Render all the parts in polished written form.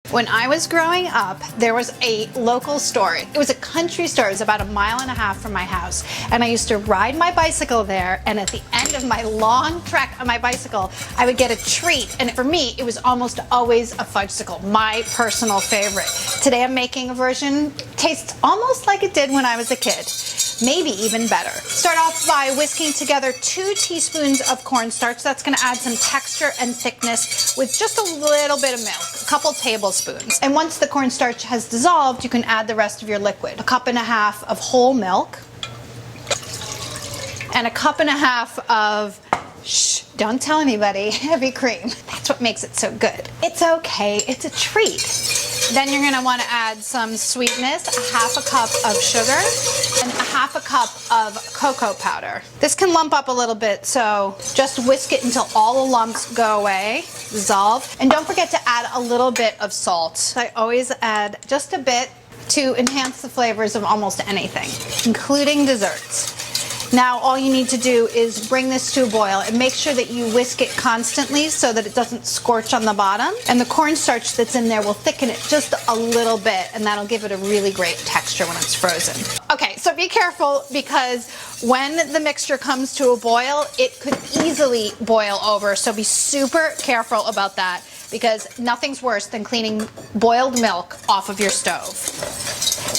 When I was growing up, there was a local store. It was a country store. It was about 1.5 miles from my house. And I used to ride my bicycle there, and at the end of my long trek on my bicycle, I would get a treat. And for me, it was almost always a fudgesicle, my personal favorite. Today I'm making a version, tastes almost like it did when I was a kid. Maybe even better. Start off by whisking together 2 teaspoons of cornstarch. That's gonna add some texture and thickness with just a little bit of milk, a couple tablespoons. And once the cornstarch has dissolved, you can add the rest of your liquid. 1.5 cups of whole milk and 1.5 cups of, shh, don't tell anybody, heavy cream. That's what makes it so good. It's okay, it's a treat. Then you're gonna wanna add some sweetness, 1/2 cup of sugar, and 1/2 cup of cocoa powder. This can lump up a little bit, so just whisk it until all the lumps go away, dissolve. And don't forget to add a little bit of salt. I always add just a bit to enhance the flavors of almost anything, including desserts. Now all you need to do is bring this to a boil and make sure that you whisk it constantly so that it doesn't scorch on the bottom. And the cornstarch that's in there will thicken it just a little bit, and that'll give it a really great texture when it's frozen. Okay, so be careful, because when the mixture comes to a boil, it could easily boil over. So be super careful about that, because nothing's worse than cleaning boiled milk off of your stove.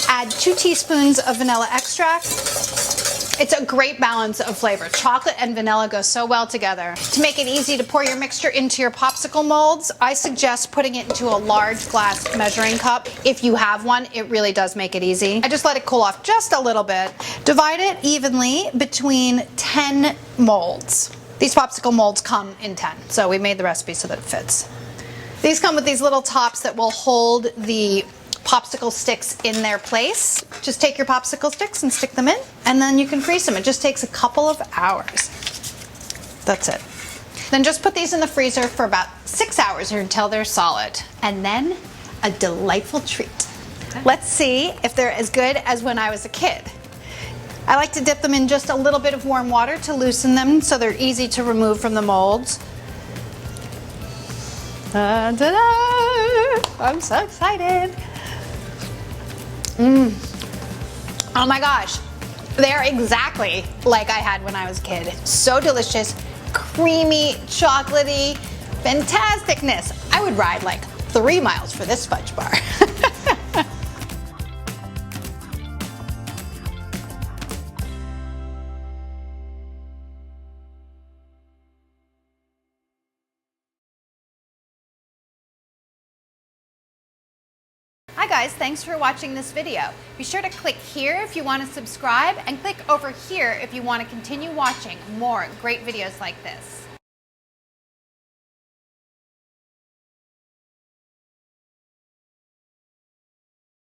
Add 2 teaspoons of vanilla extract. It's a great balance of flavor. Chocolate and vanilla go so well together. To make it easy to pour your mixture into your popsicle molds, I suggest putting it into a large glass measuring cup. If you have one, it really does make it easy. I just let it cool off just a little bit. Divide it evenly between 10 molds. These popsicle molds come in 10, so we made the recipe so that it fits. These come with these little tops that will hold the popsicle sticks in their place. Just take your popsicle sticks and stick them in, and then you can freeze them. It just takes a couple of hours. That's it. Then just put these in the freezer for about 6 hours or until they're solid, and then a delightful treat. Let's see if they're as good as when I was a kid. I like to dip them in just a little bit of warm water to loosen them so they're easy to remove from the molds. Ta-da! I'm so excited. Oh my gosh, they're exactly like I had when I was a kid. So delicious, creamy, chocolatey, fantasticness. I would ride like 3 miles for this fudge bar. Hi guys, thanks for watching this video. Be sure to click here if you want to subscribe, and click over here if you want to continue watching more great videos like this.